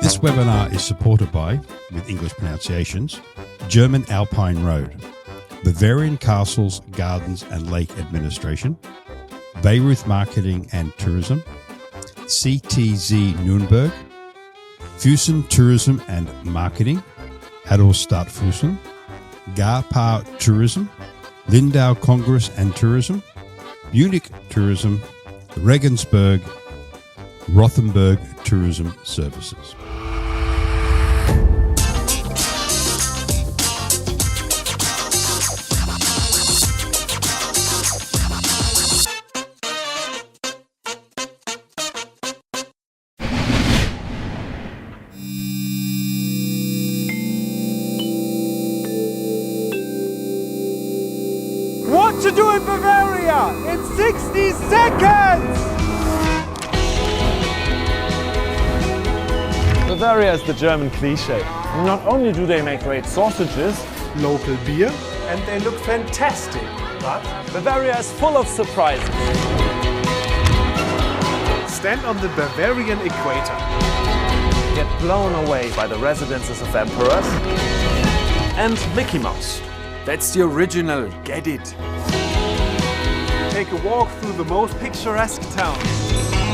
This webinar is supported by, with English pronunciations, German Alpine Road, Bavarian Castles, Gardens and Lake Administration, Bayreuth Marketing and Tourism, CTZ Nürnberg, Füssen Tourism and Marketing, Adolstadt Füssen, Garpar Tourism, Lindau Congress and Tourism, Munich Tourism, Regensburg, Rothenburg Tourism Services. What to do in Bavaria in 60 seconds! Bavaria is the German cliché. Not only do they make great sausages, Local beer, and they look fantastic, but Bavaria is full of surprises. stand on the Bavarian equator. Get blown away by the residences of emperors and Mickey Mouse. That's the original, get it? Take a walk through the most picturesque towns.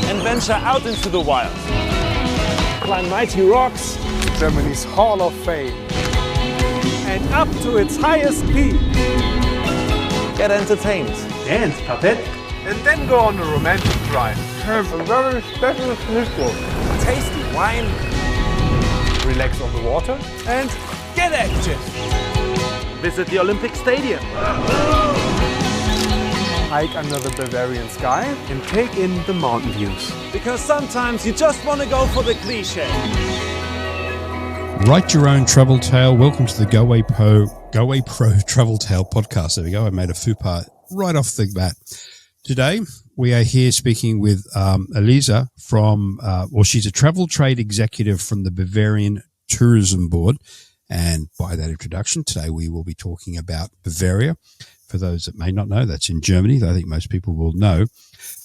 And venture out into the wild. Climb mighty rocks. Germany's Hall of Fame. And up to its highest peak. Get entertained. Dance, puppet. And then go on a romantic drive. Have a very special schnitzel. Tasty wine. Relax on the water. And get active. Visit the Olympic Stadium. Hike under the Bavarian sky and take in the mountain views. Because sometimes you just want to go for the cliché. Write your own travel tale. Welcome to the Goway Pro Travel Tale podcast. There we go. I made a faux pas right off the bat. Today, we are here speaking with Elisa from, she's a travel trade executive from the Bavarian Tourism Board. And by that introduction, today we will be talking about Bavaria. For those that may not know, that's in Germany. I think most people will know.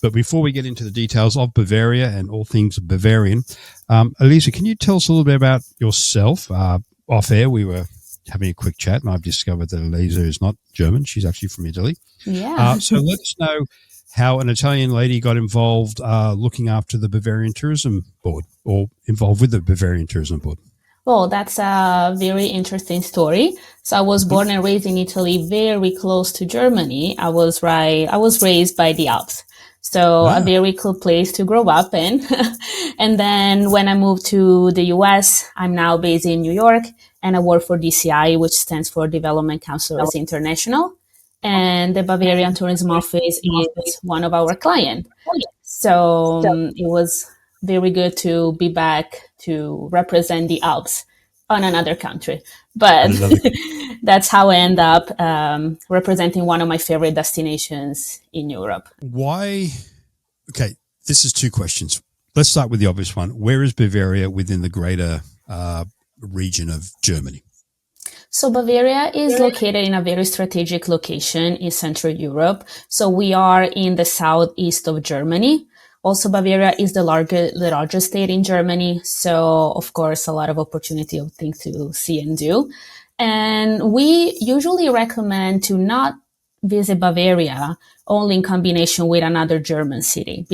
But before we get into the details of Bavaria and all things Bavarian, Elisa, can you tell us a little bit about yourself? Off air, we were having a quick chat, and I've discovered that Elisa is not German. She's actually from Italy. Yeah. So let us know how an Italian lady got involved looking after the Bavarian Tourism Board, or involved with the Bavarian Tourism Board. Well, that's a very interesting story. So I was born and raised in Italy, very close to Germany. I was raised by the Alps. So a very cool place to grow up in. And then when I moved to the US, I'm now based in New York, and I work for DCI, which stands for Development Councilors International. And the Bavarian Tourism Office is one of our clients. So it was very good to be back to represent the Alps on another country. But that's how I end up representing one of my favorite destinations in Europe. Why? Okay, this is two questions. Let's start with the obvious one. Where is Bavaria within the greater region of Germany? So Bavaria is located in a very strategic location in Central Europe. So we are in the southeast of Germany. Also, Bavaria is the largest state in Germany. So, of course, a lot of opportunity of things to see and do. And we usually recommend to not visit Bavaria only in combination with another German city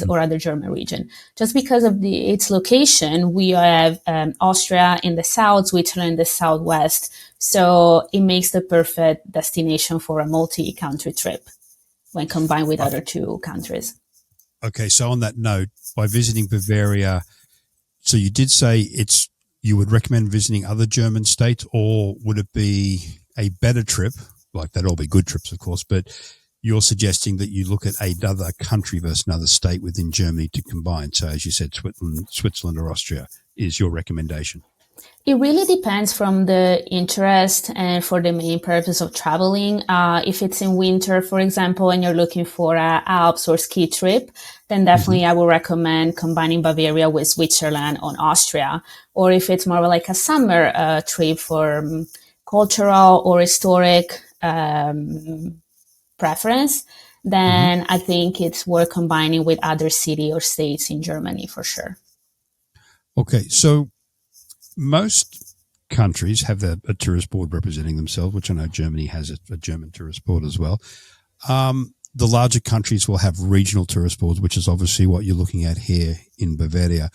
or other German region. Just because of its location, we have Austria in the south, Switzerland in the southwest. So it makes the perfect destination for a multi-country trip when combined with other two countries. Okay, so on that note, by visiting Bavaria, so you did say you would recommend visiting other German states, or would it be a better trip? Like, that'd all be good trips, of course, but you're suggesting that you look at another country versus another state within Germany to combine. So as you said, Switzerland or Austria is your recommendation. It really depends from the interest and for the main purpose of traveling. If it's in winter, for example, and you're looking for a Alps or ski trip, then definitely I would recommend combining Bavaria with Switzerland or Austria. Or if it's more like a summer trip for cultural or historic preference, then I think it's worth combining with other city or states in Germany for sure. Okay, so most countries have a tourist board representing themselves, which I know Germany has a German tourist board as well. The larger countries will have regional tourist boards, which is obviously what you're looking at here in Bavaria.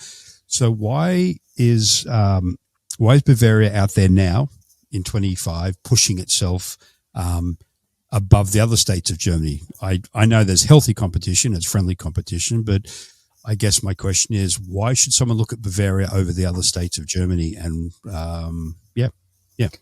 So why is Bavaria out there now in 25 pushing itself above the other states of Germany? I know there's healthy competition, it's friendly competition, but I guess my question is, why should someone look at Bavaria over the other states of Germany? And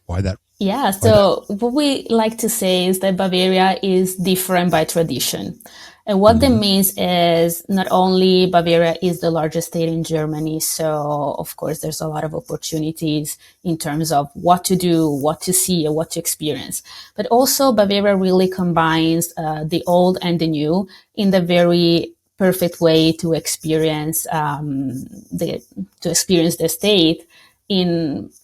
why that? Yeah, so what we like to say is that Bavaria is different by tradition. And what that means is not only Bavaria is the largest state in Germany, so of course there's a lot of opportunities in terms of what to do, what to see, and what to experience. But also Bavaria really combines the old and the new in the very perfect way to experience the state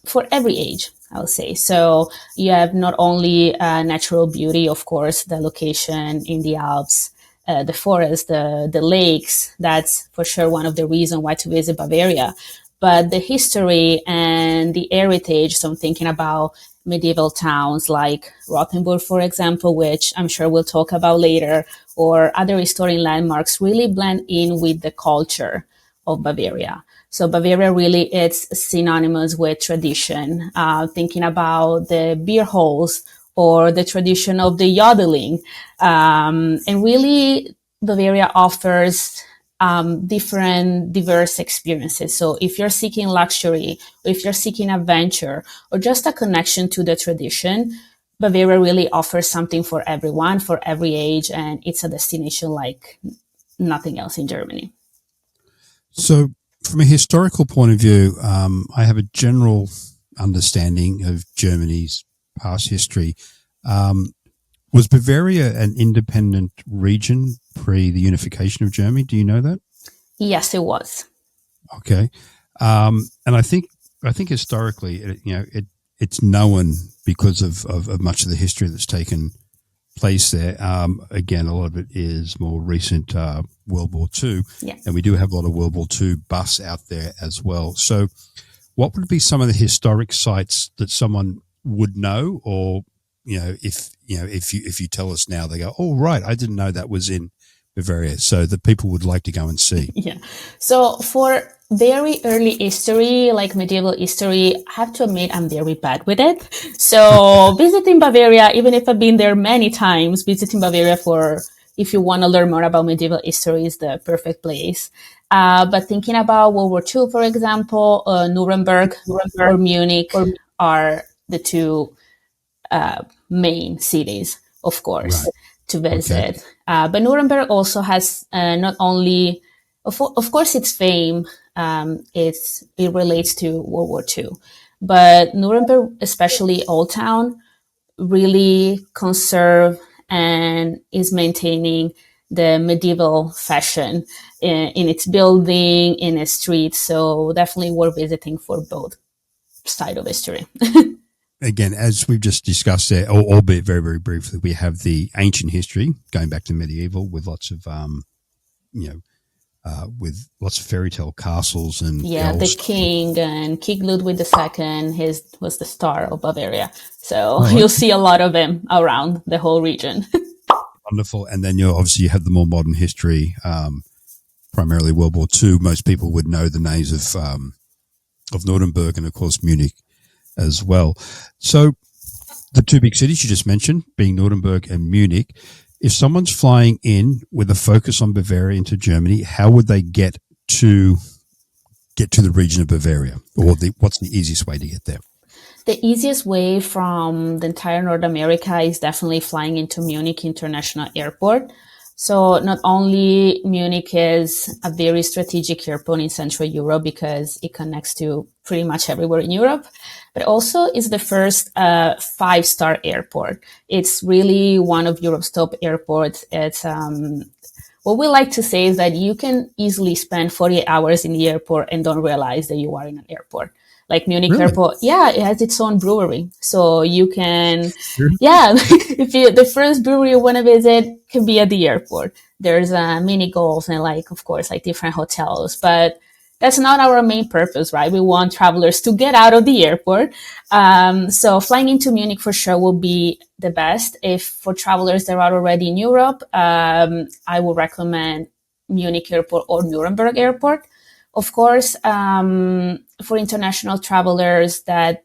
for every age, I'll say. So you have not only natural beauty, of course, the location in the Alps, the forest, the lakes. That's for sure one of the reasons why to visit Bavaria. But the history and the heritage, so I'm thinking about medieval towns like Rothenburg, for example, which I'm sure we'll talk about later, or other historic landmarks really blend in with the culture of Bavaria. So Bavaria really is synonymous with tradition, thinking about the beer halls or the tradition of the yodeling. And really Bavaria offers different diverse experiences. So if you're seeking luxury, or if you're seeking adventure, or just a connection to the tradition, Bavaria really offers something for everyone, for every age, and it's a destination like nothing else in Germany. So from a historical point of view, I have a general understanding of Germany's past history. Was Bavaria an independent region pre the unification of Germany? Do you know that? Yes, it was. Okay. And I think historically, it's known because of much of the history that's taken place there. Again, a lot of it is more recent World War II, and we do have a lot of World War II busts out there as well. So what would be some of the historic sites that someone would know, or if you tell us now, they go, oh, right, I didn't know that was in Bavaria, so that people would like to go and see? Yeah. So for very early history, like medieval history, I have to admit I'm very bad with it. So visiting Bavaria, even if I've been there many times, visiting Bavaria if you want to learn more about medieval history is the perfect place. But thinking about World War II, for example, Nuremberg or Munich are the two main cities, of course, to visit. Okay. But Nuremberg also has not only, of course, its fame. It relates to World War II, but Nuremberg, especially Old Town, really conserve and is maintaining the medieval fashion in its building, in its streets. So definitely worth visiting for both sides of history. Again, as we've just discussed there, albeit very, very briefly, we have the ancient history going back to medieval with lots of, with lots of fairy tale castles and the king and King Ludwig II was the star of Bavaria. So you'll see a lot of him around the whole region. Wonderful. And then you have the more modern history, primarily World War II. Most people would know the names of Nuremberg and, of course, Munich as well. So the two big cities you just mentioned being Nuremberg and Munich, if someone's flying in with a focus on Bavaria into Germany, how would they get to the region of Bavaria, or what's the easiest way to get there? The easiest way from the entire North America is definitely flying into Munich International Airport. So not only Munich is a very strategic airport in Central Europe because it connects to pretty much everywhere in Europe, but also is the first 5-star airport. It's really one of Europe's top airports. It's what we like to say is that you can easily spend 48 hours in the airport and don't realize that you are in an airport. Like Munich Airport, it has its own brewery. So you can, if the first brewery you want to visit can be at the airport. There's mini golf and of course, different hotels. But that's not our main purpose, right? We want travelers to get out of the airport. So flying into Munich for sure will be the best. If for travelers that are already in Europe, I would recommend Munich Airport or Nuremberg Airport. Of course, for international travelers that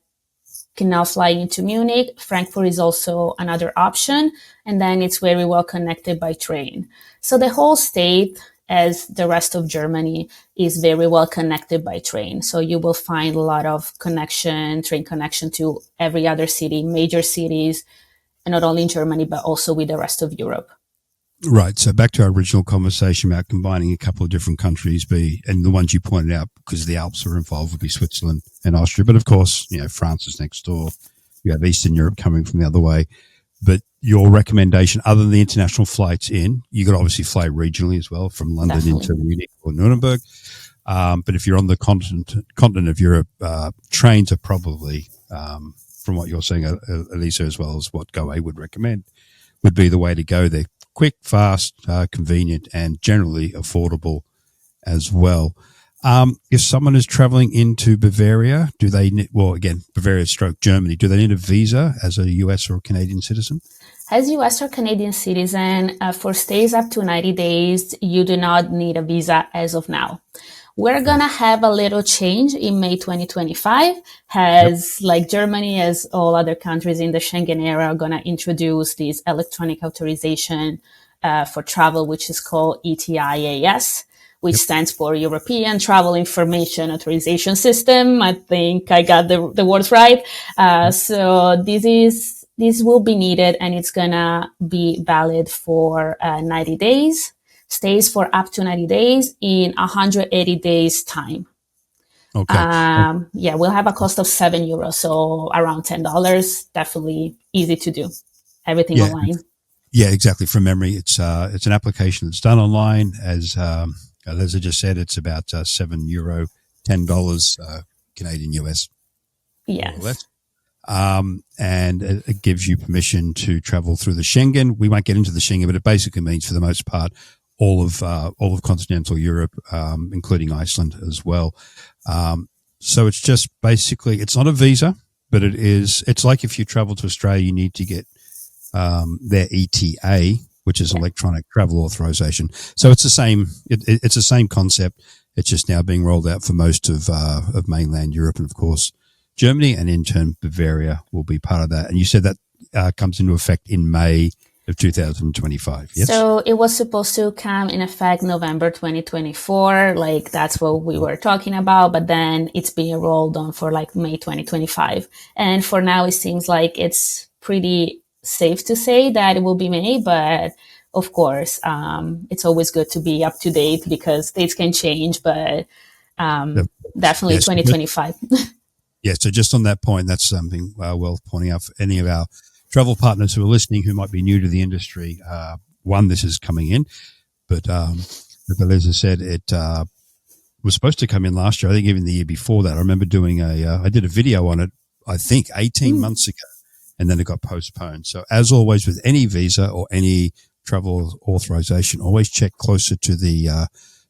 can now fly into Munich, Frankfurt is also another option. And then it's very well connected by train. So the whole state, as the rest of Germany, is very well connected by train. So you will find a lot of train connection to every other city, major cities, and not only in Germany, but also with the rest of Europe. Right. So back to our original conversation about combining a couple of different countries, and the ones you pointed out, because the Alps are involved, would be Switzerland and Austria. But of course, France is next door. You have Eastern Europe coming from the other way. But your recommendation, other than the international flights in, you could obviously fly regionally as well, from London into Munich or Nuremberg. But if you're on the continent of Europe, trains are probably, from what you're saying, Elisa, as well as what Goway would recommend, would be the way to go. They're quick, fast, convenient, and generally affordable as well. If someone is traveling into Bavaria, do they need, Bavaria / Germany, do they need a visa as a US or Canadian citizen? As US or Canadian citizen, for stays up to 90 days, you do not need a visa as of now. We're going to have a little change in May 2025 like Germany, as all other countries in the Schengen area, are going to introduce this electronic authorization for travel, which is called ETIAS, which stands for European Travel Information Authorization System. I think I got the words right. So this will be needed, and it's going to be valid for 90 days. Stays for up to 90 days in 180 days time. Okay. We'll have a cost of €7, so around $10. Definitely easy to do. Everything online. Yeah, exactly. From memory, it's an application that's done online. As Elisa just said, it's about €7, $10 Canadian US. Yes. And it gives you permission to travel through the Schengen. We won't get into the Schengen, but it basically means, for the most part, all of continental Europe, including Iceland as well. So it's just basically, it's not a visa, but it's like if you travel to Australia, you need to get their ETA, which is electronic travel authorization. So it's the same. It's the same concept. It's just now being rolled out for most of mainland Europe, and of course Germany, and in turn Bavaria will be part of that. And you said that comes into effect in May of 2025. Yes. So it was supposed to come in effect November 2024. Like, that's what we were talking about, but then it's being rolled on for like May 2025. And for now, it seems like it's pretty safe to say that it will be May, but of course, it's always good to be up to date because dates can change, but definitely 2025. Yeah. So just on that point, that's something worth pointing out for any of our travel partners who are listening who might be new to the industry. One, this is coming in, but as Elisa said, it was supposed to come in last year. I think even the year before that. I remember doing I did a video on it, I think 18 months ago, and then it got postponed. So as always with any visa or any travel authorization, always check closer to the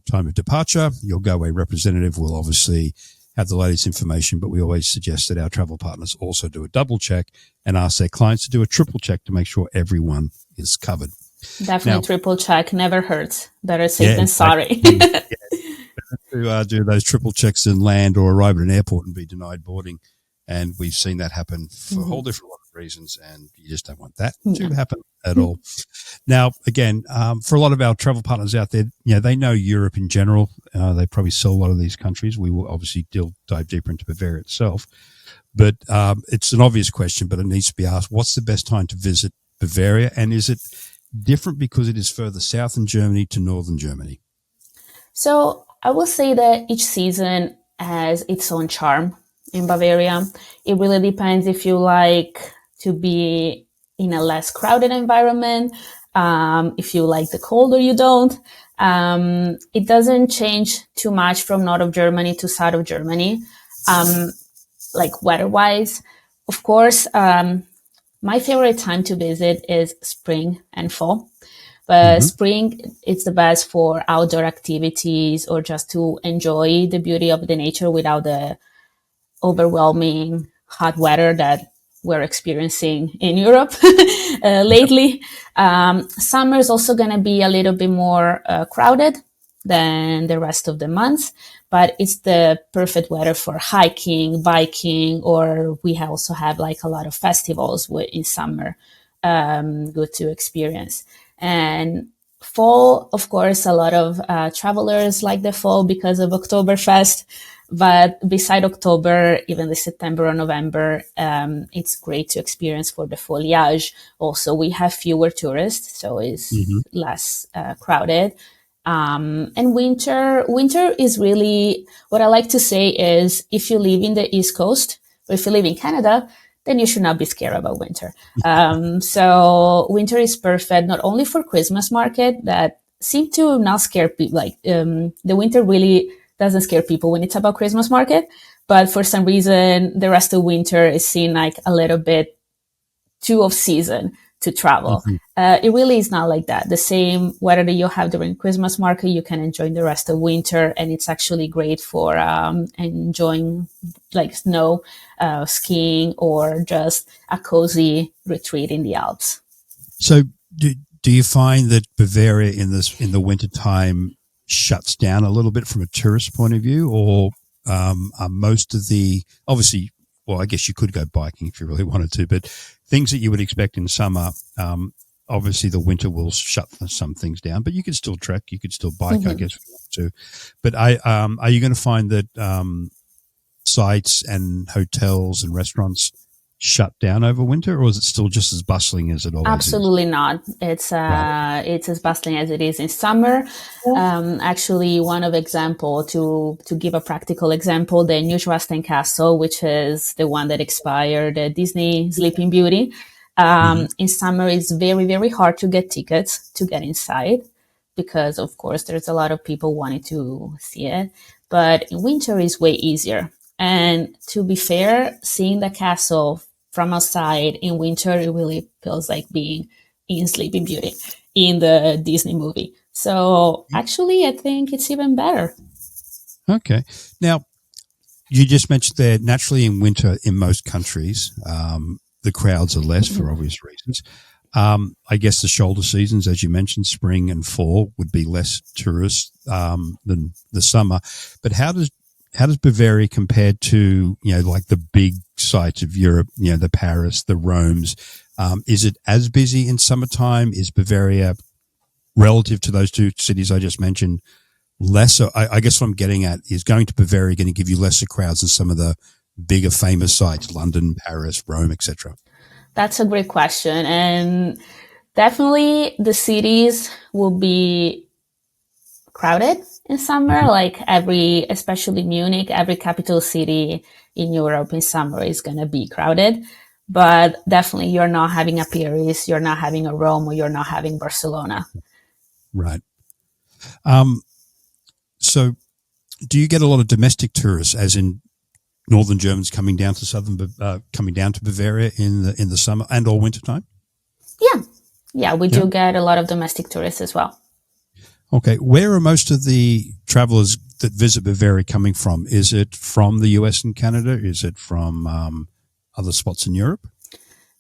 time of departure. Your Goway representative will obviously have the latest information, but we always suggest that our travel partners also do a double check and ask their clients to do a triple check to make sure everyone is covered. Definitely triple check. Never hurts. Better safe than sorry. To do those triple checks and land or arrive at an airport and be denied boarding. And we've seen that happen for a whole different lot of reasons, and you just don't want that to happen at all. Now, again, for a lot of our travel partners out there, they know Europe in general. They probably sell a lot of these countries. We will obviously dive deeper into Bavaria itself. But it's an obvious question, but it needs to be asked. What's the best time to visit Bavaria? And is it different because it is further south in Germany to northern Germany? So I will say that each season has its own charm in Bavaria. It really depends if you like to be in a less crowded environment, if you like the cold or you don't. It doesn't change too much from north of Germany to south of Germany, like weather-wise. Of course, my favorite time to visit is spring and fall. But spring, it's the best for outdoor activities or just to enjoy the beauty of the nature without the overwhelming hot weather that we're experiencing in Europe lately. Summer is also going to be a little bit more crowded than the rest of the months, but it's the perfect weather for hiking, biking, or we also have like a lot of festivals in summer, good to experience. And fall, of course, a lot of travelers like the fall because of Oktoberfest. But beside October, even the September or November, it's great to experience for the foliage. Also, we have fewer tourists, so it's less crowded. And winter is really, what I like to say is, if you live in the East Coast, or if you live in Canada, then you should not be scared about winter. So winter is perfect, not only for Christmas market that seem to not scare people. Like, the winter really doesn't scare people when it's about Christmas market, but for some reason, the rest of winter is seen like a little bit too off season to travel. It really is not like that. The same weather that you have during Christmas market, you can enjoy the rest of winter, and it's actually great for enjoying like snow, skiing, or just a cozy retreat in the Alps. So do you find that Bavaria in the winter time shuts down a little bit from a tourist point of view, or are most of the, obviously, well, I guess you could go biking if you really wanted to, but things that you would expect in summer, obviously the winter will shut some things down, but you could still trek, you could still bike, I guess, if you want to. But are you going to find that sites and hotels and restaurants shut down over winter, or is it still just as bustling as it always Absolutely not. It's as bustling as it is in summer. Actually, one of example to give a practical example, the Neuschwanstein Castle, which is the one that expired, the Disney Sleeping Beauty. In summer, it's very, very hard to get tickets to get inside because, of course, there's a lot of people wanting to see it. But in winter, is way easier. And to be fair, seeing the castle from outside in winter, it really feels like being in Sleeping Beauty in the Disney movie. So actually, I think it's even better. Okay. Now, you just mentioned that naturally in winter in most countries, the crowds are less for obvious reasons. I guess the shoulder seasons, as you mentioned, spring and fall would be less tourists than the summer. But how does Bavaria compare to, like the big sites of Europe, the Paris, the Romes? Is it as busy in summertime? Is Bavaria, relative to those two cities I just mentioned, lesser? I guess what I'm getting at is, going to Bavaria going to give you lesser crowds than some of the bigger famous sites, London, Paris, Rome, etc.? That's a great question. And definitely the cities will be crowded in summer, like especially Munich, every capital city in Europe in summer is going to be crowded. But definitely you're not having a Paris, you're not having a Rome, or you're not having Barcelona. Right. So do you get a lot of domestic tourists, as in Northern Germans coming down to Bavaria in the summer and or winter time? Yeah, we do get a lot of domestic tourists as well. Okay, where are most of the travelers that visit Bavaria coming from? Is it from the US and Canada? Is it from other spots in Europe?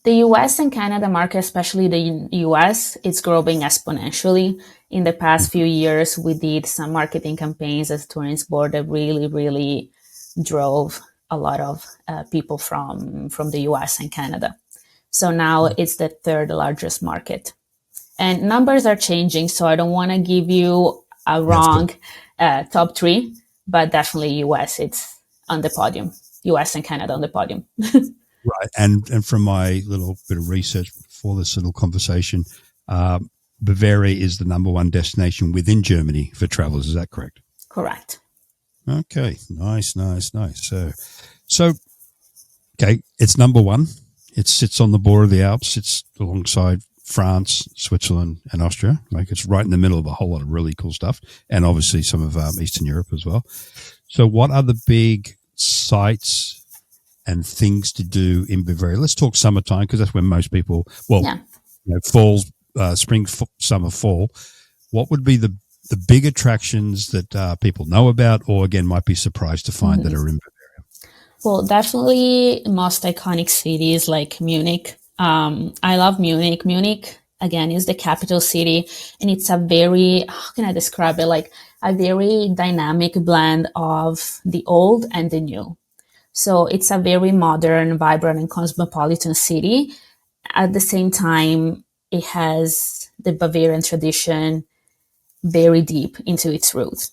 The US and Canada market, especially the US, it's growing exponentially. In the past few years, we did some marketing campaigns as Tourism Board that really, really drove a lot of people from the US and Canada. So now it's the third largest market. And numbers are changing, so I don't want to give you a wrong top three, but definitely US, it's on the podium. US and Canada on the podium. Right. And from my little bit of research for this little conversation, Bavaria is the number one destination within Germany for travelers. Is that correct? Correct. Okay. Nice. So, okay, it's number one. It sits on the border of the Alps. It's alongside France, Switzerland, and Austria. Like, it's right in the middle of a whole lot of really cool stuff, and obviously some of Eastern Europe as well. So what are the big sites and things to do in Bavaria? Let's talk summertime, because that's when most people, fall's spring, summer, fall, what would be the big attractions that people know about, or again might be surprised to find that are in Bavaria? Well, definitely most iconic cities like Munich. I love Munich. Munich, again, is the capital city, and it's a very, how can I describe it? Like a very dynamic blend of the old and the new. So it's a very modern, vibrant, and cosmopolitan city. At the same time, it has the Bavarian tradition very deep into its roots.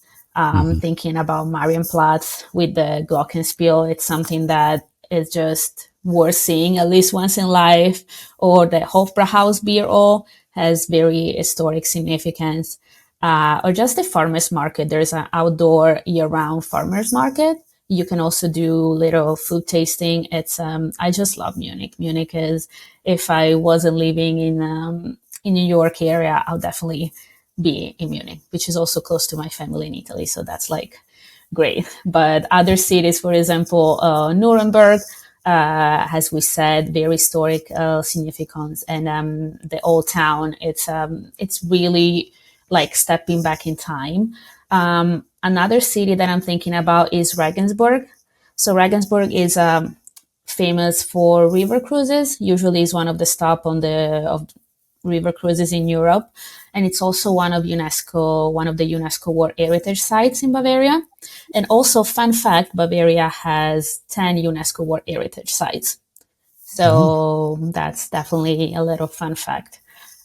Thinking about Marienplatz with the Glockenspiel, it's something that is just worth seeing at least once in life. Or the Hofbrauhaus beer hall has very historic significance. Or just the farmers market. There's an outdoor year-round farmers market. You can also do little food tasting. It's I just love Munich. Munich is, if I wasn't living in New York area, I'll definitely be in Munich, which is also close to my family in Italy. So that's like great. But other cities, for example, Nuremberg, as we said, very historic significance, and the old town. It's really like stepping back in time. Another city that I'm thinking about is Regensburg. So Regensburg is famous for river cruises. Usually is one of the stop on of river cruises in Europe. And it's also one of the UNESCO World Heritage Sites in Bavaria. And also, fun fact, Bavaria has 10 UNESCO World Heritage Sites. So that's definitely a little fun fact.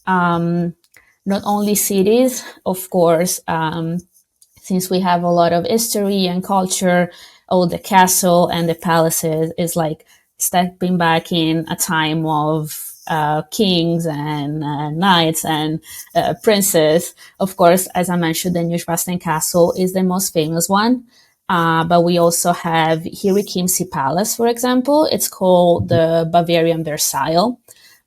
Not only cities, of course, since we have a lot of history and culture, the castle and the palaces is like stepping back in a time of kings and knights and princes. Of course, as I mentioned, the Neuschwanstein Castle is the most famous one. But we also have Chiemsee Palace, for example. It's called the Bavarian Versailles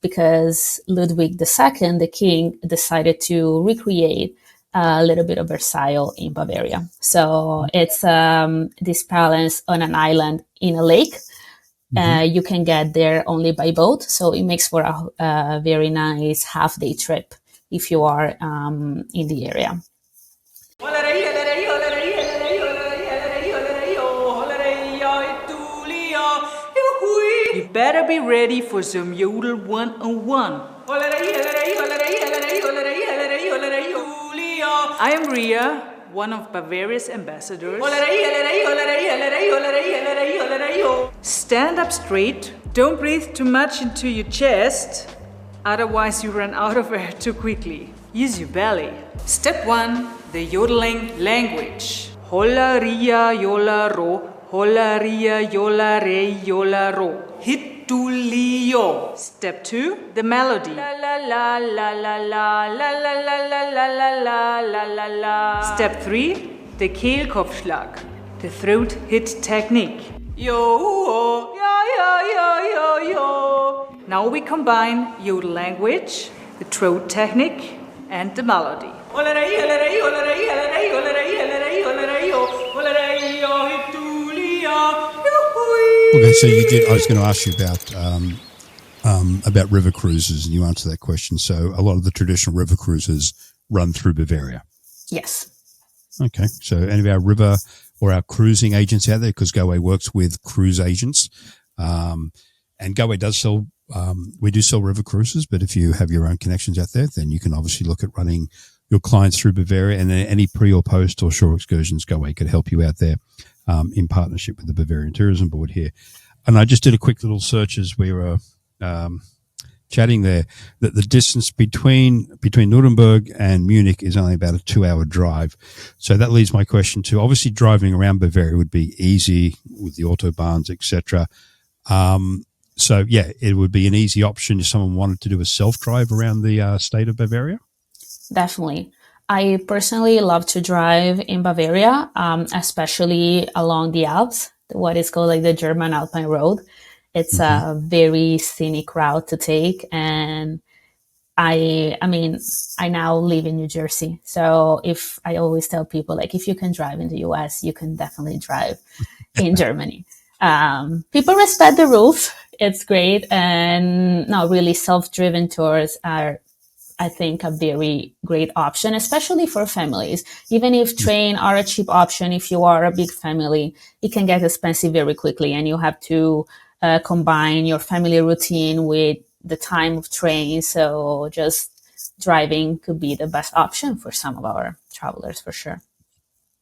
because Ludwig II, the king, decided to recreate a little bit of Versailles in Bavaria. So it's this palace on an island in a lake. You can get there only by boat. So it makes for a very nice half-day trip if you are in the area. You better be ready for some Yodel 101. I am Ria, one of Bavaria's ambassadors. Stand up straight, don't breathe too much into your chest, otherwise you run out of air too quickly. Use your belly. Step 1, the yodeling language. Hola ria yola ro, hola ria yola re yola ro. Hitulio. Step 2, the melody. La la la la la la la la la la la la la la la. Step 3, the Kehlkopfschlag, the throat hit technique. Yo, yo, yo, yo, yo, yo. Now we combine yodel language, the throat technique, and the melody. Okay, so you did. I was going to ask you about river cruises, and you answered that question. So a lot of the traditional river cruises run through Bavaria. Yes. Okay, so any of our river or our cruising agents out there, because Goway works with cruise agents, and Goway does sell. We do sell river cruises, but if you have your own connections out there, then you can obviously look at running your clients through Bavaria, and any pre or post or shore excursions, Goway could help you out there in partnership with the Bavarian Tourism Board here. And I just did a quick little search as we were chatting there, that the distance between Nuremberg and Munich is only about a 2-hour drive. So that leads my question to, obviously driving around Bavaria would be easy with the autobahns, etc. So yeah, it would be an easy option if someone wanted to do a self-drive around the state of Bavaria. Definitely. I personally love to drive in Bavaria, especially along the Alps, what is called like the German Alpine Road. It's a very scenic route to take. And I mean, I now live in New Jersey. So if I always tell people, like, if you can drive in the US, you can definitely drive in Germany. People respect the rules. It's great. And no, really self-driven tours are I think, a very great option, especially for families. Even if train are a cheap option, if you are a big family, it can get expensive very quickly, and you have to combine your family routine with the time of train. So just driving could be the best option for some of our travelers, for sure.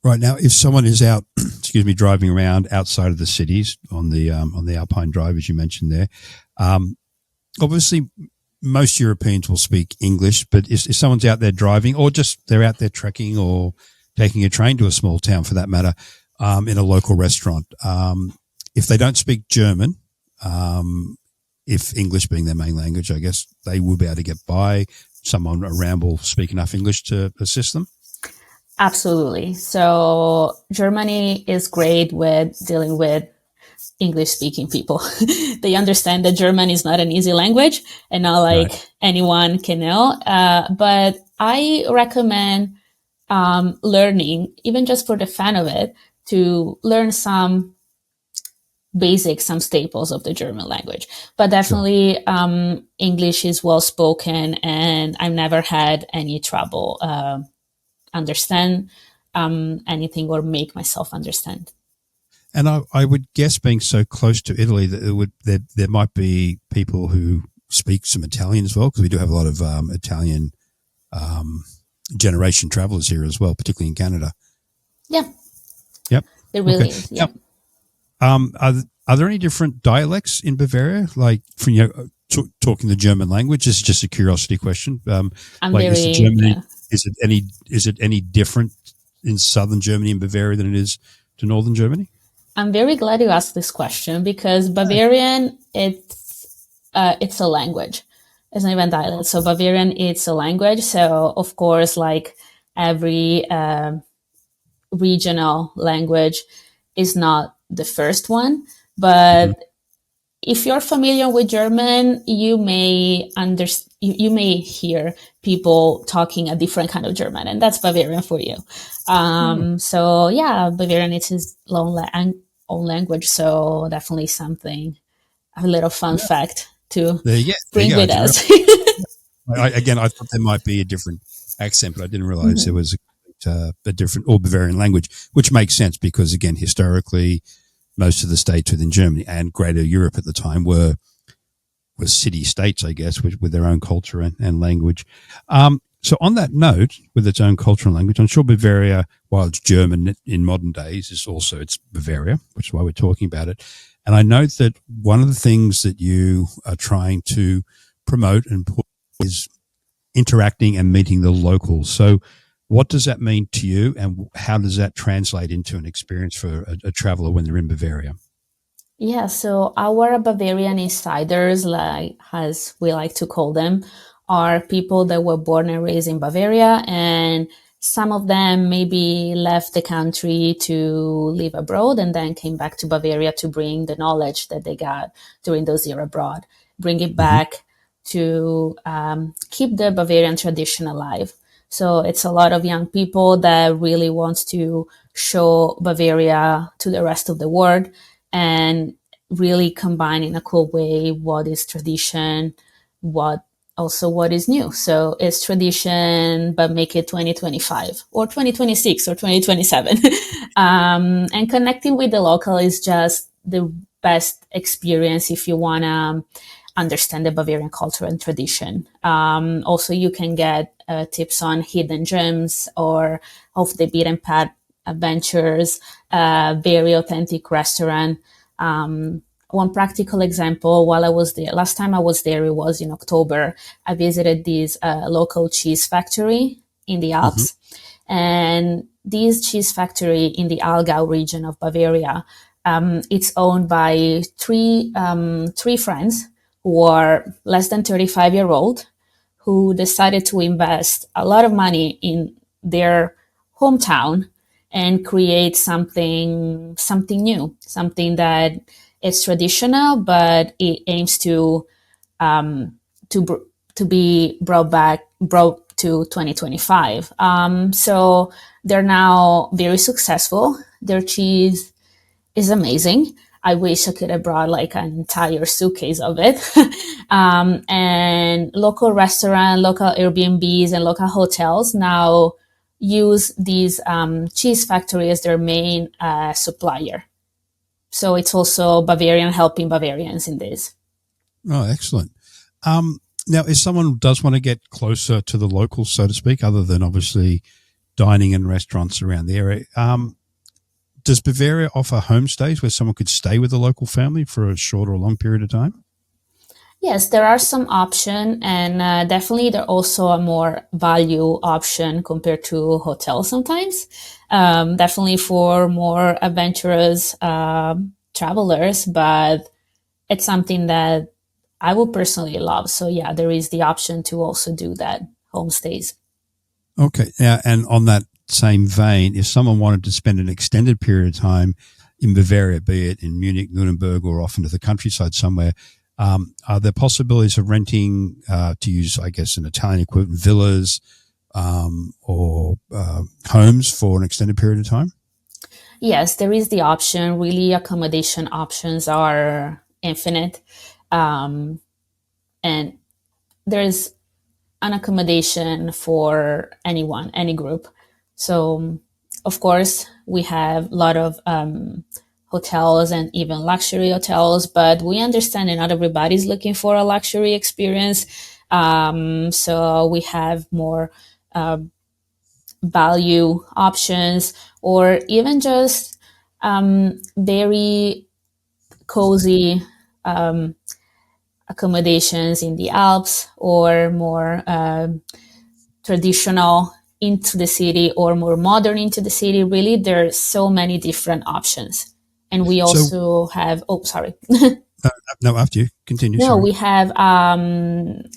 Right now, if someone is out, driving around outside of the cities on the alpine drive, as you mentioned there, obviously most Europeans will speak English. But if someone's out there driving, or just they're out there trekking or taking a train to a small town, for that matter, in a local restaurant, if they don't speak German, if English being their main language, I guess they will be able to get by. Someone around will speak enough English to assist them. Absolutely. So Germany is great with dealing with English-speaking people. They understand that German is not an easy language and not like anyone can know. But I recommend learning, even just for the fun of it, to learn some basics, some staples of the German language. But definitely English is well spoken, and I've never had any trouble understand anything or make myself understand. And I would guess, being so close to Italy, that there might be people who speak some Italian as well, because we do have a lot of Italian generation travelers here as well, particularly in Canada. Yeah. Yep. There really is. Yeah. Are there any different dialects in Bavaria? Like, from talking the German language, this is just a curiosity question. Is it any different in southern Germany and Bavaria than it is to northern Germany? I'm very glad you asked this question, because Bavarian, it's a language. It's not even dialect. So Bavarian, it's a language. So of course, like every regional language is not the first one, but if you're familiar with German, you may you may hear people talking a different kind of German, and that's Bavarian for you. So yeah, Bavarian is his own language. So definitely something, a little fun fact to bring with us. I thought there might be a different accent, but I didn't realize there was a different or Bavarian language, which makes sense because, again, historically, most of the states within Germany and Greater Europe at the time were city states, I guess, with their own culture and language. So on that note, with its own culture and language, I'm sure Bavaria, while it's German in modern days, it's Bavaria, which is why we're talking about it. And I note that one of the things that you are trying to promote and put is interacting and meeting the locals. So what does that mean to you, and how does that translate into an experience for a traveler when they're in Bavaria? Yeah, so our Bavarian insiders, like as we like to call them, are people that were born and raised in Bavaria, and some of them maybe left the country to live abroad and then came back to Bavaria to bring the knowledge that they got during those years abroad, bring it back to keep the Bavarian tradition alive. So it's a lot of young people that really wants to show Bavaria to the rest of the world and really combine in a cool way what is tradition, what is new. So it's tradition, but make it 2025 or 2026 or 2027. And connecting with the local is just the best experience if you want to understand the Bavarian culture and tradition. Also, you can get tips on hidden gems or off the beaten path adventures, very authentic restaurant. One practical example, while I was there, last time I was there, it was in October. I visited this local cheese factory in the Alps. And this cheese factory in the Aargau region of Bavaria, it's owned by three friends who are less than 35-year-old, who decided to invest a lot of money in their hometown and create something new, something that is traditional, but it aims to be brought to 2025. So they're now very successful. Their cheese is amazing. I wish I could have brought like an entire suitcase of it. And local restaurant, local Airbnbs, and local hotels now use these cheese factory as their main supplier. So it's also Bavarian helping Bavarians in this. Oh, excellent. Now, if someone does want to get closer to the locals, so to speak, other than obviously dining in restaurants around the area, does Bavaria offer homestays where someone could stay with a local family for a short or long period of time? Yes, there are some options, and definitely they're also a more value option compared to hotels sometimes. Definitely for more adventurous travelers, but it's something that I would personally love. So yeah, there is the option to also do that, homestays. Okay. Now, and on that same vein, if someone wanted to spend an extended period of time in Bavaria, be it in Munich, Nuremberg, or off into the countryside somewhere, are there possibilities of renting, to use, I guess, an Italian equivalent, villas or homes for an extended period of time? Yes, there is the option. Really, accommodation options are infinite. And there's an accommodation for anyone, any group. So, of course, we have a lot of hotels and even luxury hotels, but we understand that not everybody's looking for a luxury experience. So we have more value options, or even just very cozy accommodations in the Alps, or more traditional into the city, or more modern into the city. Really, there are so many different options. And we also have, No, after you. Continue. No, sorry. we have,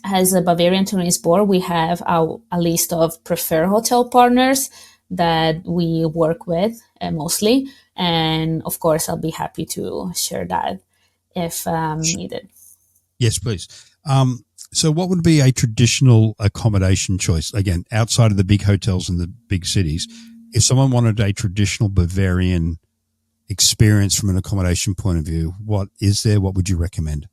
as a Bavarian Tourism Board, we have a list of preferred hotel partners that we work with mostly. And of course, I'll be happy to share that if needed. Yes, please. So what would be a traditional accommodation choice? Again, outside of the big hotels in the big cities, if someone wanted a traditional Bavarian experience from an accommodation point of view, what is there? What would you recommend?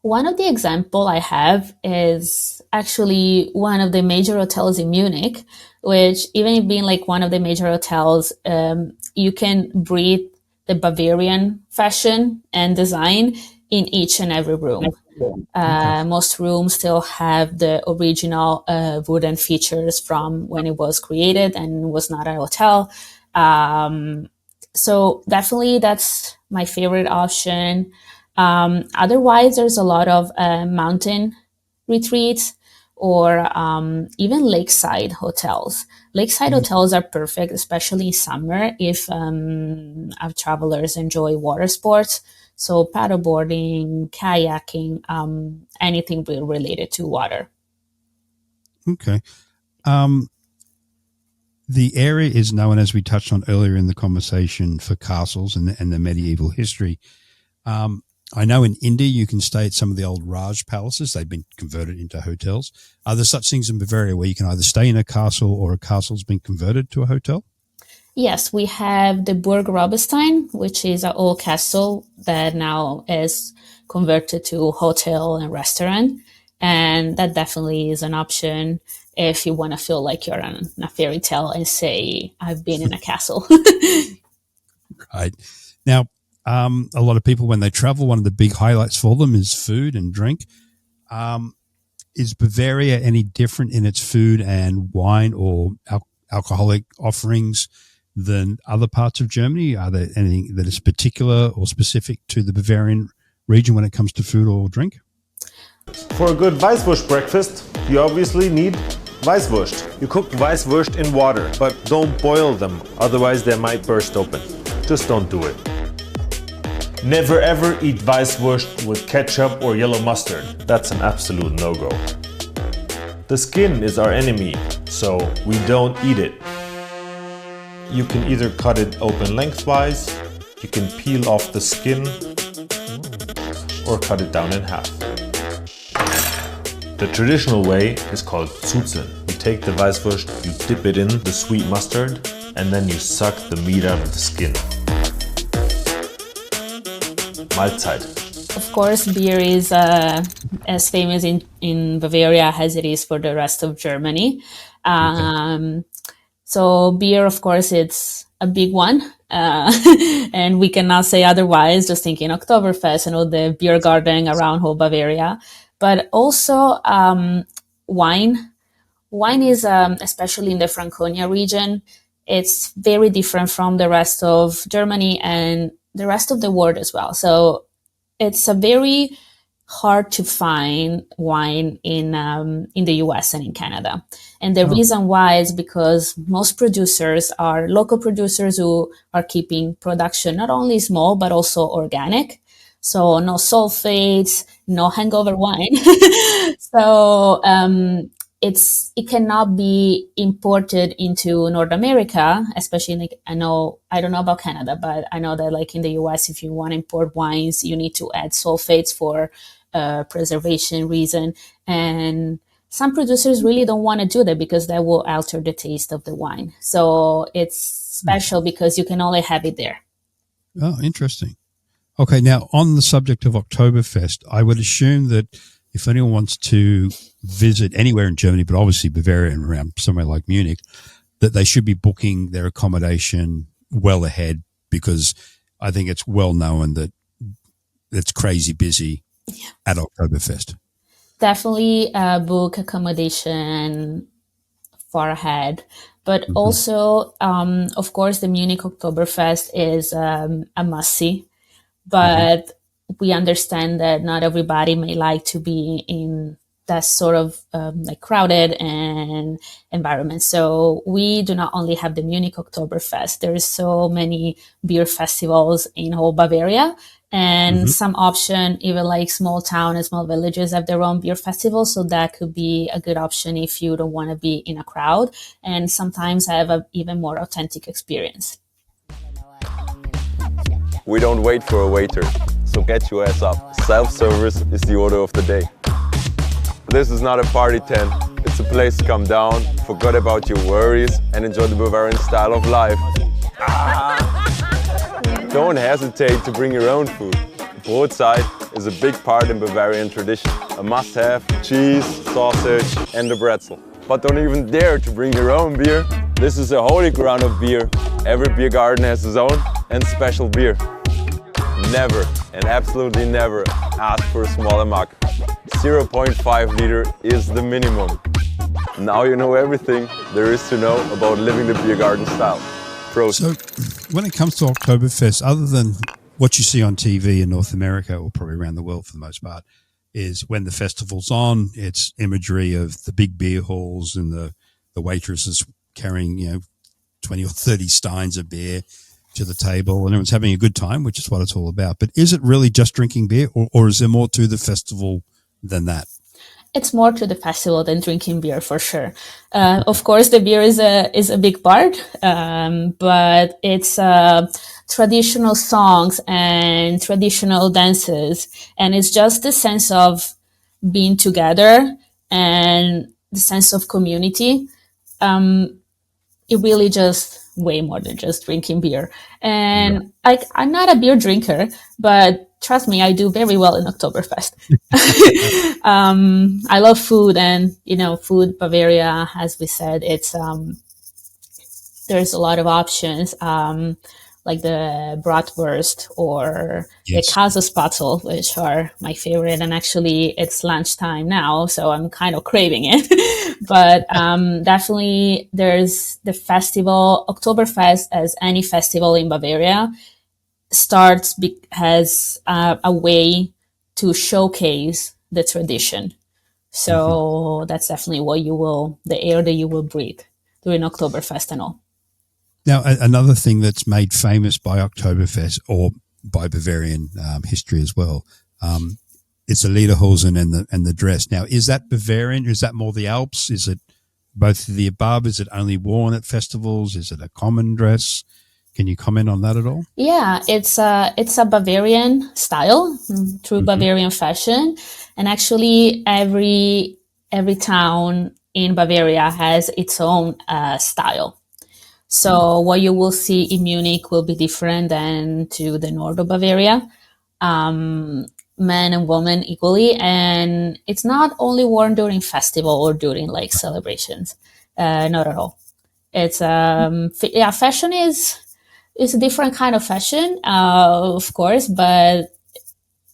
One of the example I have is actually one of the major hotels in Munich, which even being like one of the major hotels, you can breathe the Bavarian fashion and design in each and every room. Most rooms still have the original wooden features from when it was created and was not a hotel. So definitely that's my favorite option. Otherwise, there's a lot of mountain retreats, or even lakeside hotels. Lakeside hotels are perfect, especially in summer, if our travelers enjoy water sports. So paddleboarding, kayaking, anything related to water. Okay. The area is known, as we touched on earlier in the conversation, for castles and the medieval history. I know in India you can stay at some of the old Raj palaces. They've been converted into hotels. Are there such things in Bavaria where you can either stay in a castle or a castle's been converted to a hotel? Yes, we have the Burg Robestein, which is an old castle that now is converted to hotel and restaurant. And that definitely is an option if you want to feel like you're in a fairy tale and say, I've been in a castle. Right. Now, a lot of people, when they travel, one of the big highlights for them is food and drink. Is Bavaria any different in its food and wine or alcoholic offerings than other parts of Germany? Are there anything that is particular or specific to the Bavarian region when it comes to food or drink? For a good Weißwurst breakfast, you obviously need Weißwurst. You cook Weißwurst in water, but don't boil them, otherwise they might burst open. Just don't do it. Never ever eat Weißwurst with ketchup or yellow mustard. That's an absolute no-go. The skin is our enemy, so we don't eat it. You can either cut it open lengthwise, you can peel off the skin, or cut it down in half. The traditional way is called Zuzeln. You take the Weißwurst, you dip it in the sweet mustard, and then you suck the meat out of the skin. Mahlzeit. Of course, beer is as famous in Bavaria as it is for the rest of Germany. So beer, of course, it's a big one. And we cannot say otherwise, just thinking Oktoberfest and all the beer garden around whole Bavaria. But also wine. Wine is, especially in the Franconia region, it's very different from the rest of Germany and the rest of the world as well. So it's a very hard to find wine in the US and in Canada. And the reason why is because most producers are local producers who are keeping production not only small, but also organic. So no sulfates, no hangover wine. So it cannot be imported into North America, especially like I don't know about Canada, but I know that like in the US, if you want to import wines, you need to add sulfates for preservation reason. And some producers really don't want to do that because that will alter the taste of the wine. So it's special because you can only have it there. Oh, interesting. Okay, now on the subject of Oktoberfest, I would assume that if anyone wants to visit anywhere in Germany, but obviously Bavaria and around somewhere like Munich, that they should be booking their accommodation well ahead, because I think it's well known that it's crazy busy at Oktoberfest. Definitely book accommodation far ahead. But also, of course, the Munich Oktoberfest is a must-see. But we understand that not everybody may like to be in that sort of like crowded and environment. So we do not only have the Munich Oktoberfest. There is so many beer festivals in whole Bavaria, and some option, even like small town and small villages have their own beer festivals. So that could be a good option if you don't want to be in a crowd, and sometimes have an even more authentic experience. We don't wait for a waiter, so get your ass up. Self-service is the order of the day. This is not a party tent, it's a place to come down, forget about your worries and enjoy the Bavarian style of life. Don't hesitate to bring your own food. Brotzeit is a big part in Bavarian tradition. A must-have, cheese, sausage and a pretzel. But don't even dare to bring your own beer. This is a holy ground of beer. Every beer garden has its own and special beer. Never, and absolutely never, ask for a smaller mug. 0.5 liter is the minimum. Now you know everything there is to know about living the beer garden style. Prost. So when it comes to Oktoberfest, other than what you see on TV in North America, or probably around the world for the most part, is when the festival's on, it's imagery of the big beer halls and the waitresses carrying, 20 or 30 steins of beer to the table, and everyone's having a good time, which is what it's all about. But is it really just drinking beer, or is there more to the festival than that? It's more to the festival than drinking beer, for sure. Of course, the beer is a big part, but it's traditional songs and traditional dances, and it's just the sense of being together and the sense of community. It really just way more than just drinking beer. And I'm not a beer drinker, but trust me, I do very well in Oktoberfest. I love food, and, food, Bavaria, as we said, it's, there's a lot of options, like the bratwurst or the Käsespätzle, which are my favorite. And actually it's lunchtime now, so I'm kind of craving it. But definitely there's the festival. Oktoberfest, as any festival in Bavaria, has a way to showcase the tradition. So that's definitely the air that you will breathe during Oktoberfest and all. Now, another thing that's made famous by Oktoberfest, or by Bavarian history as well, is the lederhosen and the dress. Now, is that Bavarian? Is that more the Alps? Is it both of the above? Is it only worn at festivals? Is it a common dress? Can you comment on that at all? Yeah, it's a Bavarian style, true Bavarian fashion, and actually every town in Bavaria has its own style. So what you will see in Munich will be different than to the north of Bavaria. men and women equally, and it's not only worn during festival or during like celebrations. Not at all. It's fashion is a different kind of fashion, of course, but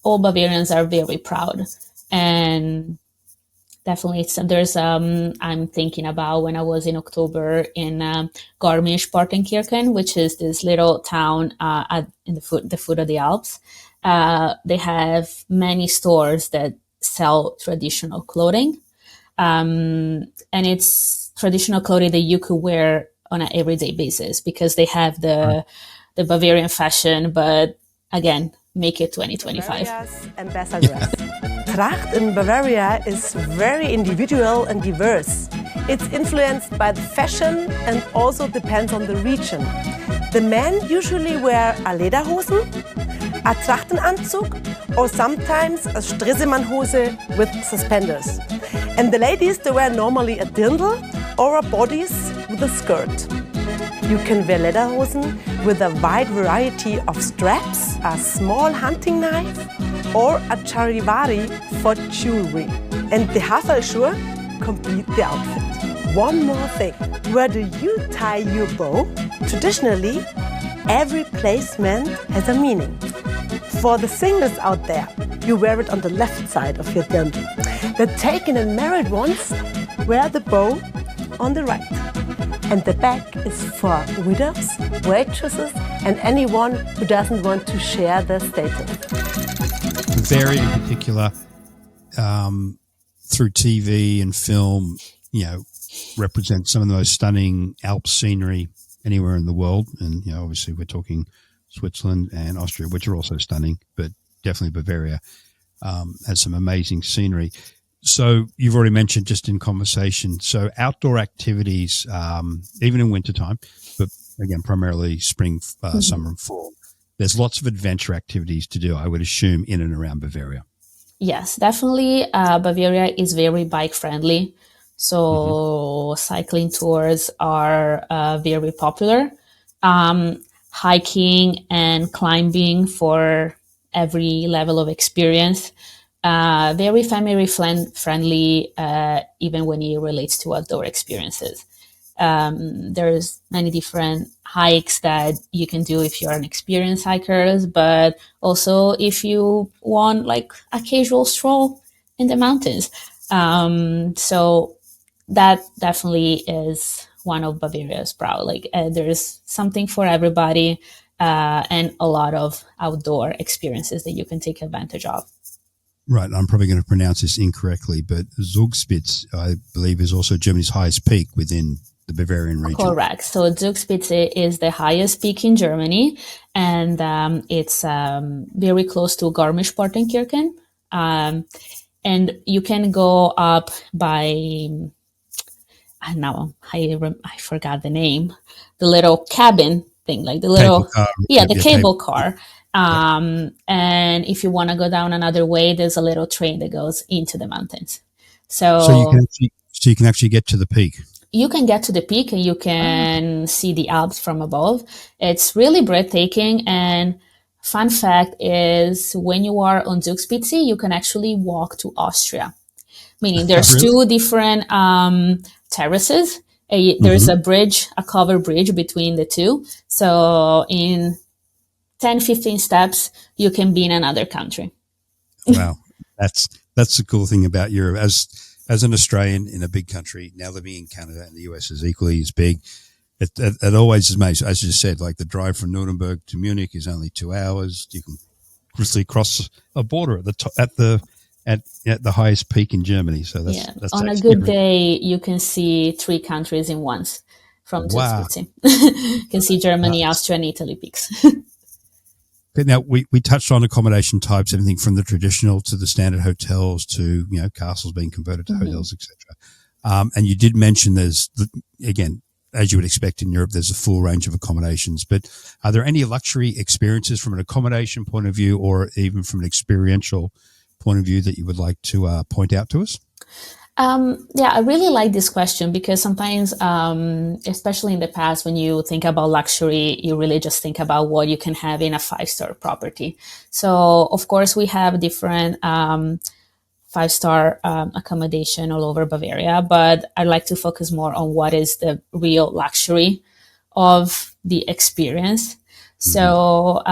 all Bavarians are very proud, and definitely there's I'm thinking about when I was in October in Garmisch-Partenkirchen, which is this little town in the foot of the Alps. They have many stores that sell traditional clothing, and it's traditional clothing that you could wear on an everyday basis because they have the Bavarian fashion, but again, make it 2025. Bavaria's ambassadors. Tracht in Bavaria is very individual and diverse. It's influenced by the fashion and also depends on the region. The men usually wear a Lederhosen, a Trachtenanzug, or sometimes a Stresemannhose with suspenders. And the ladies, they wear normally a dirndl or a bodice with a skirt. You can wear lederhosen with a wide variety of straps, a small hunting knife, or a charivari for jewelry. And the Haferlschuhe complete the outfit. One more thing, where do you tie your bow? Traditionally, every placement has a meaning. For the singles out there, you wear it on the left side of your dirndl. The taken and married ones wear the bow on the right. And the back is for widows, waitresses, and anyone who doesn't want to share their status. Bavaria in particular, through TV and film, represents some of the most stunning Alps scenery anywhere in the world. And, obviously we're talking Switzerland and Austria, which are also stunning, but definitely Bavaria has some amazing scenery. So you've already mentioned just in conversation, so outdoor activities, even in wintertime, but again, primarily spring, summer and fall. There's lots of adventure activities to do, I would assume, in and around Bavaria. Yes, definitely. Bavaria is very bike friendly. So cycling tours are very popular. Hiking and climbing for every level of experience. Very family friendly, even when it relates to outdoor experiences. There's many different hikes that you can do if you're an experienced hiker, but also if you want like a casual stroll in the mountains. So that definitely is one of Bavaria's proud. Like there's something for everybody, and a lot of outdoor experiences that you can take advantage of. Right, I'm probably going to pronounce this incorrectly, but Zugspitze, I believe, is also Germany's highest peak within the Bavarian region. Correct. So Zugspitze is the highest peak in Germany, and it's very close to Garmisch-Partenkirchen. And you can go up by, now I forgot the name, the little cabin thing, like the little, cable car. And if you want to go down another way, there's a little train that goes into the mountains. So you can actually get to the peak. You can get to the peak and you can see the Alps from above. It's really breathtaking. And fun fact is when you are on Zugspitze, you can actually walk to Austria, meaning there's two different terraces. There's a bridge, a covered bridge between the two. So in 10, 15 steps, you can be in another country. Wow. That's the cool thing about Europe. As an Australian in a big country, now living in Canada and the US is equally as big, it always is amazing. As you said, like the drive from Nuremberg to Munich is only 2 hours. You can quickly cross a border at the highest peak in Germany. So that's on a good day, you can see 3 countries in once from Zugspitze. You can see Germany, Austria, and Italy peaks. Okay, now we touched on accommodation types, everything from the traditional to the standard hotels to castles being converted to hotels, etc. And you did mention there's again, as you would expect in Europe, there's a full range of accommodations. But are there any luxury experiences from an accommodation point of view, or even from an experiential point of view, that you would like to point out to us? Yeah, I really like this question because sometimes, especially in the past, when you think about luxury, you really just think about what you can have in a five-star property. So, of course, we have different five-star accommodation all over Bavaria, but I like to focus more on what is the real luxury of the experience. So,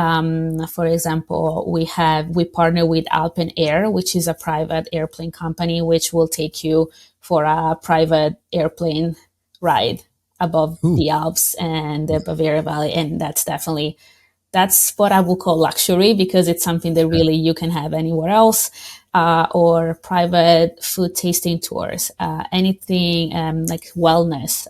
for example, we partner with Alpine Air, which is a private airplane company, which will take you for a private airplane ride above the Alps and the Bavaria Valley. And that's what I would call luxury because it's something that really you can have anywhere else. Or private food tasting tours, anything like wellness,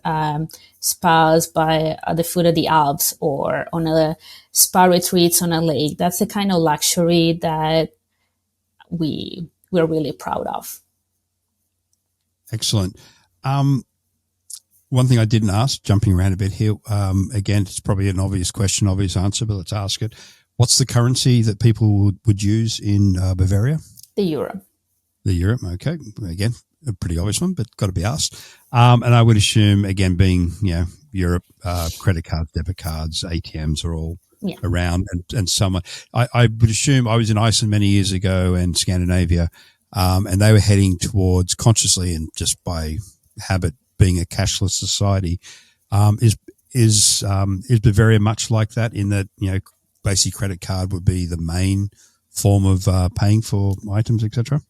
spas by the foot of the Alps or on a spa retreats on a lake. That's the kind of luxury that we're really proud of. Excellent. One thing I didn't ask, jumping around a bit here, again, it's probably an obvious question, obvious answer, but let's ask it. What's the currency that people would use in Bavaria? The euro. The euro, okay. Again, a pretty obvious one, but got to be asked. And I would assume, again, being, Europe, credit cards, debit cards, ATMs are all around and some. I would assume I was in Iceland many years ago and Scandinavia, and they were heading towards consciously and just by habit being a cashless society. Is Bavaria much like that in that, basic credit card would be the main form of paying for items, etc.?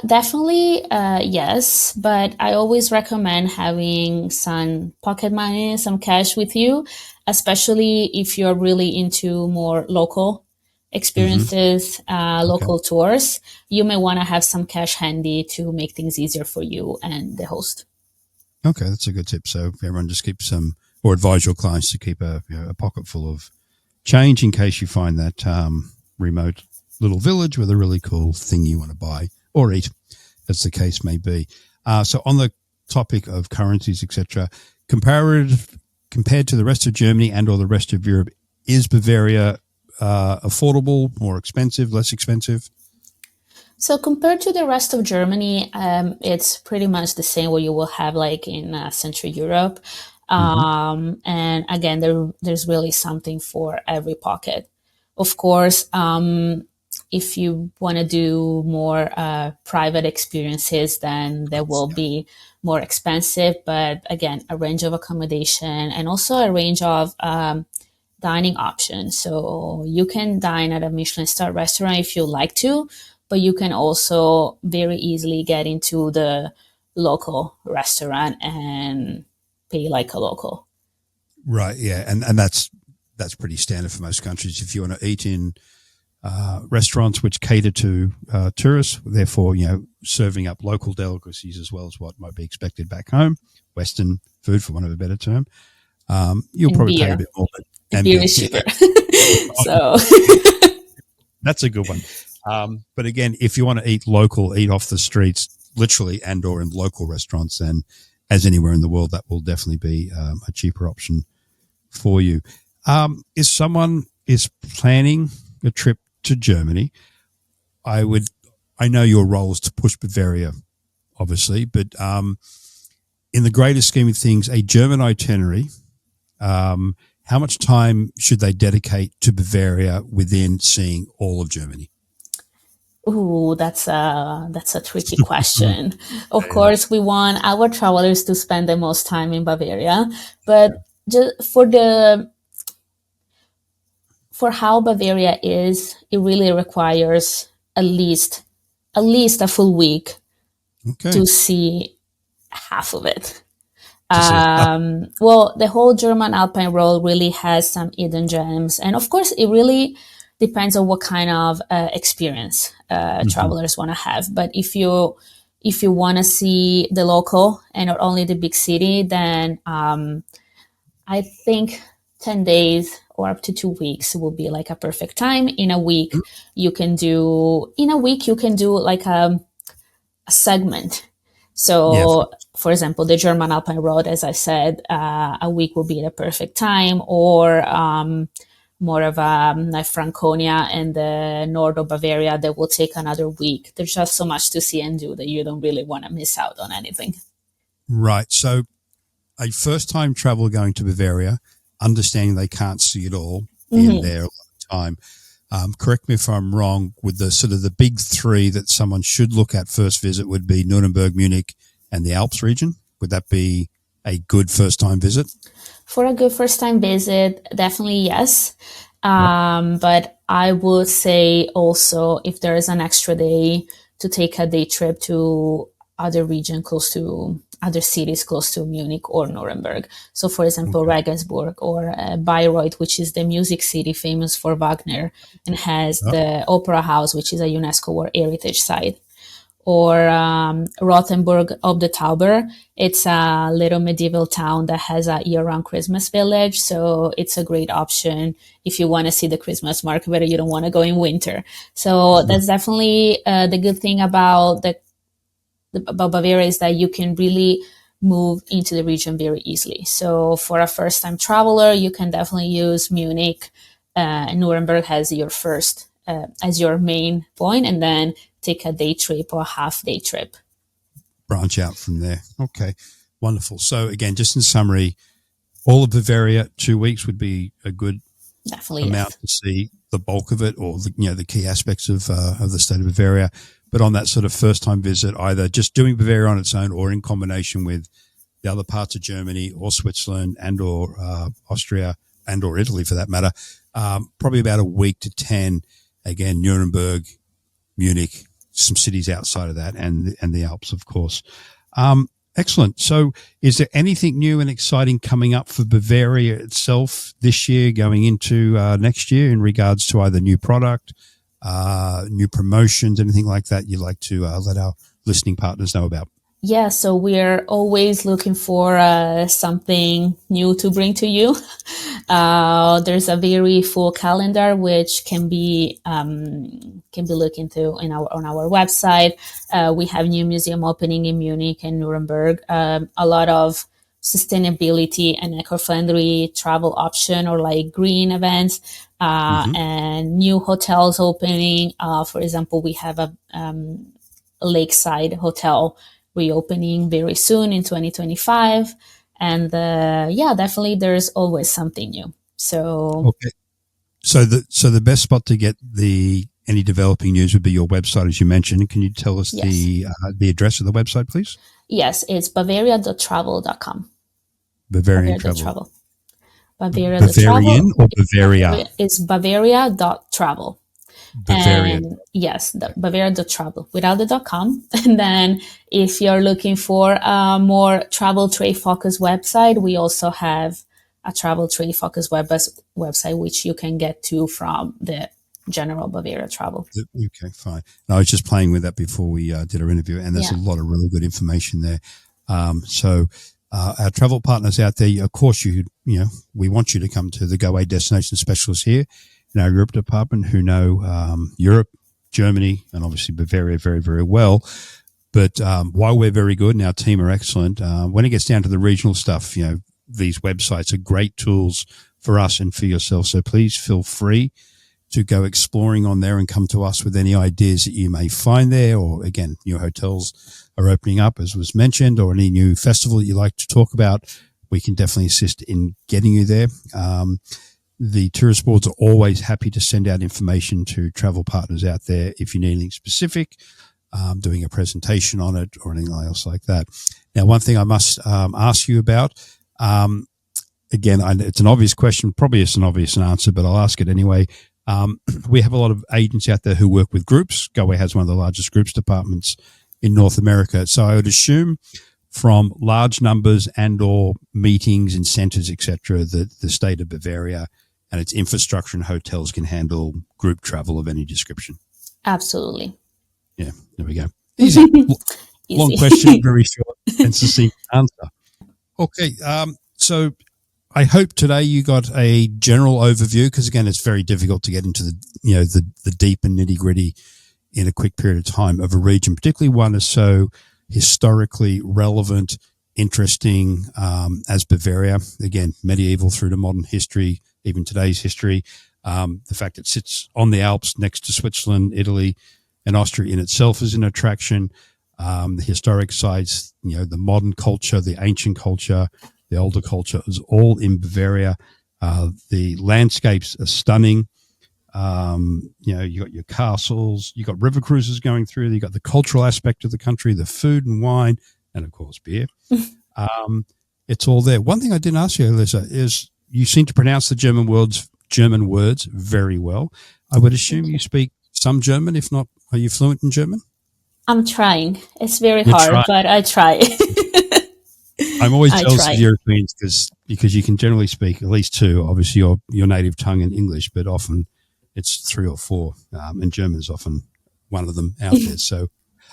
Definitely, yes. But I always recommend having some pocket money, some cash with you, especially if you're really into more local experiences, local tours. You may want to have some cash handy to make things easier for you and the host. Okay, that's a good tip. So everyone just keep some, or advise your clients to keep a pocket full of change in case you find that remote little village with a really cool thing you want to buy or eat, as the case may be. So on the topic of currencies, etc., compared to the rest of Germany and or the rest of Europe, is Bavaria affordable, more expensive, less expensive? So compared to the rest of Germany, it's pretty much the same what you will have like in Central Europe. And again, there's really something for every pocket. Of course, if you want to do more private experiences, then they will be more expensive. But again, a range of accommodation and also a range of dining options. So you can dine at a Michelin star restaurant if you like to, but you can also very easily get into the local restaurant and pay like a local. Right, yeah, and that's pretty standard for most countries. If you want to eat in restaurants which cater to tourists, therefore, serving up local delicacies as well as what might be expected back home, Western food, for want of a better term, you'll and probably beer. pay a bit more. And beer is cheaper. So that's a good one. But again, if you want to eat local, eat off the streets, literally, and or in local restaurants, then as anywhere in the world, that will definitely be a cheaper option for you. If someone is planning a trip to Germany, I know your role is to push Bavaria, obviously, but in the greater scheme of things, a German itinerary, how much time should they dedicate to Bavaria within seeing all of Germany? Ooh, that's a tricky question. Of course, we want our travelers to spend the most time in Bavaria, but just for how Bavaria is, it really requires at least a full week to see half of it. Well, the whole German Alpine Road really has some hidden gems, and of course, it really depends on what kind of experience travelers want to have. But if you want to see the local and not only the big city, then I think 10 days or up to 2 weeks will be like a perfect time. In a week, you can do like a segment. So, for example, the German Alpine Road, as I said, a week will be the perfect time. Or more of like Franconia and the north of Bavaria, that will take another week. There's just so much to see and do that you don't really want to miss out on anything. Right. So a first-time traveler going to Bavaria, understanding they can't see it all in their time. Correct me if I'm wrong, with the sort of the big three that someone should look at first visit would be Nuremberg, Munich, and the Alps region. Would that be a good first-time visit? For a good first-time visit, definitely yes. But I would say also, if there is an extra day, to take a day trip to other cities close to Munich or Nuremberg. So, for example, Regensburg or Bayreuth, which is the music city famous for Wagner and has the Opera House, which is a UNESCO World Heritage Site. Or Rothenburg ob der Tauber. It's a little medieval town that has a year-round Christmas village, so it's a great option if you want to see the Christmas market, but you don't want to go in winter. So that's definitely the good thing about about Bavaria, is that you can really move into the region very easily. So for a first-time traveler, you can definitely use Munich, Nuremberg as your first, as your main point, and then take a day trip or a half-day trip. Branch out from there. Okay, wonderful. So again, just in summary, all of Bavaria, 2 weeks would be a good amount to see the bulk of it, or the key aspects of the state of Bavaria. But on that sort of first-time visit, either just doing Bavaria on its own or in combination with the other parts of Germany or Switzerland and or Austria and or Italy for that matter, probably about a week to 10. Again, Nuremberg, Munich, some cities outside of that, and the Alps, of course. Excellent. So is there anything new and exciting coming up for Bavaria itself this year, going into next year, in regards to either new product, new promotions, anything like that you'd like to let our listening partners know about? Yeah, so we're always looking for something new to bring to you. There's a very full calendar which can be looked into on our website. We have new museum opening in Munich and Nuremberg. A lot of sustainability and eco-friendly travel option, or like green events, and new hotels opening. For example, we have a lakeside hotel reopening very soon in 2025. And definitely there's always something new. So okay. So the best spot to get any developing news would be your website, as you mentioned. Can you tell us the address of the website, please? Yes, it's bavaria.travel.com. Bavarian Travel. Bavarian or Bavaria? It's bavaria.travel. Bavaria. And yes, Bavaria.travel without the .com. And then if you're looking for a more travel trade focused website, we also have a travel trade focused website, which you can get to from the general Bavaria Travel. Okay, fine. I was just playing with that before we did our interview, and there's a lot of really good information there. So our travel partners out there, of course, we want you to come to the Goway Destination Specialists here in our Europe department, who know Europe, Germany, and obviously Bavaria very, very well. But while we're very good and our team are excellent, when it gets down to the regional stuff, these websites are great tools for us and for yourself. So please feel free to go exploring on there and come to us with any ideas that you may find there. Or again, new hotels are opening up, as was mentioned, or any new festival that you like to talk about. We can definitely assist in getting you there. The tourist boards are always happy to send out information to travel partners out there if you need anything specific, doing a presentation on it or anything else like that. Now, one thing I must ask you about, again, it's an obvious question, probably it's an obvious answer, but I'll ask it anyway. We have a lot of agents out there who work with groups. Goway has one of the largest groups departments in North America. So I would assume from large numbers and or meetings and centers, etc., that the state of Bavaria and its infrastructure and hotels can handle group travel of any description. Absolutely. Yeah, there we go. Easy. Easy. Long question, very short and succinct answer. Okay, so I hope today you got a general overview, because again, it's very difficult to get into the deep and nitty gritty in a quick period of time of a region, particularly one as so historically relevant, interesting as Bavaria. Again, medieval through to modern history, even today's history. The fact it sits on the Alps next to Switzerland, Italy, and Austria in itself is an attraction. The historic sites, the modern culture, the ancient culture, the older culture is all in Bavaria. The landscapes are stunning. You got your castles, you got river cruises going through, you got the cultural aspect of the country, the food and wine, and of course beer. It's all there. One thing I didn't ask you, Elisa, is you seem to pronounce the German words very well. I would assume you speak some German. If not, are you fluent in German? I'm trying. It's very hard, but I try. I'm always jealous of Europeans because you can generally speak at least two, obviously your native tongue in English, but often it's three or four, and German is often one of them out there. So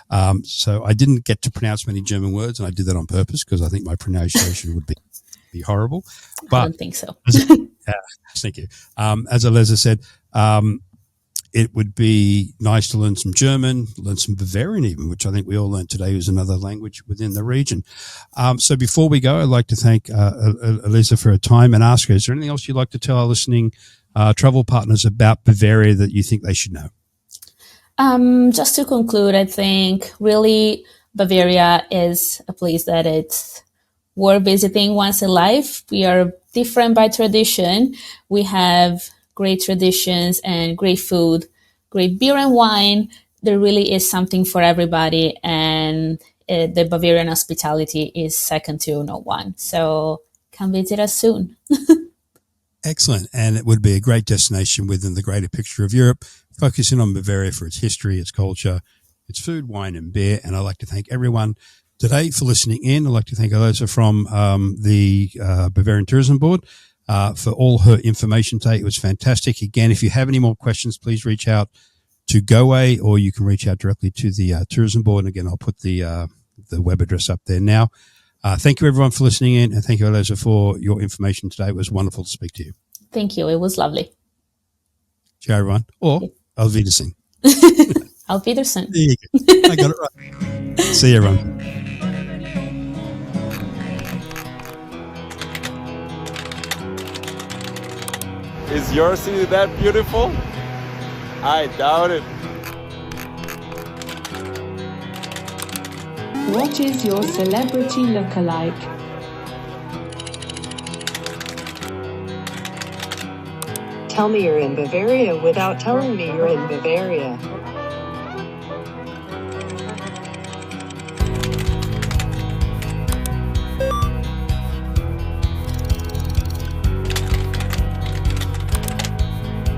I didn't get to pronounce many German words, and I did that on purpose because I think my pronunciation would be horrible. But I don't think so. Thank you. As Elisa said, it would be nice to learn some German, learn some Bavarian even, which I think we all learned today is another language within the region. So before we go, I'd like to thank Elisa for her time and ask her, is there anything else you'd like to tell our listening travel partners about Bavaria that you think they should know? Just to conclude, I think really Bavaria is a place that it's worth visiting once in life. We are different by tradition. We have great traditions and great food, great beer and wine. There really is something for everybody, and the Bavarian hospitality is second to no one. So come visit us soon. Excellent. And it would be a great destination within the greater picture of Europe, focusing on Bavaria for its history, its culture, its food, wine and beer. And I'd like to thank everyone today for listening in. I'd like to thank Elisa from the Bavarian Tourism Board for all her information today. It was fantastic. Again, if you have any more questions, please reach out to Goway, or you can reach out directly to the Tourism Board. And again, I'll put the web address up there now. Thank you, everyone, for listening in, and thank you, Elisa, for your information today. It was wonderful to speak to you. Thank you. It was lovely. Ciao, everyone. Or Auf Wiedersehen. Auf Wiedersehen. There you go. I got it right. See you, everyone. Is your city that beautiful? I doubt it. What is your celebrity look-alike? Tell me you're in Bavaria without telling me you're in Bavaria.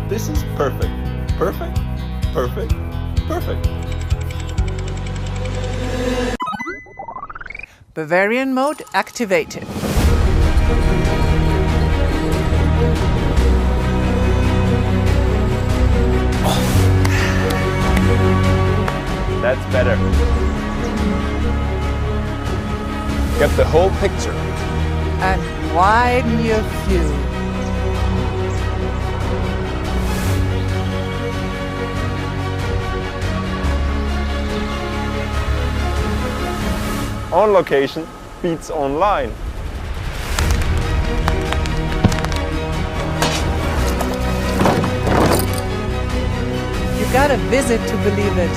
This is perfect. Perfect. Perfect. Perfect. Bavarian mode activated. That's better. Get the whole picture. And widen your view. On location beats online. You gotta visit to believe it.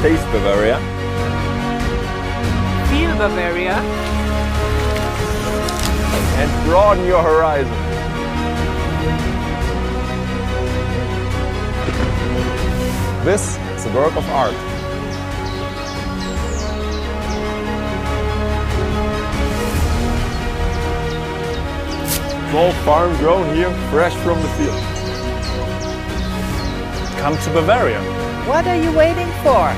Taste Bavaria. Feel Bavaria. And broaden your horizon. This is a work of art. Small farm grown here, fresh from the field. Come to Bavaria. What are you waiting for?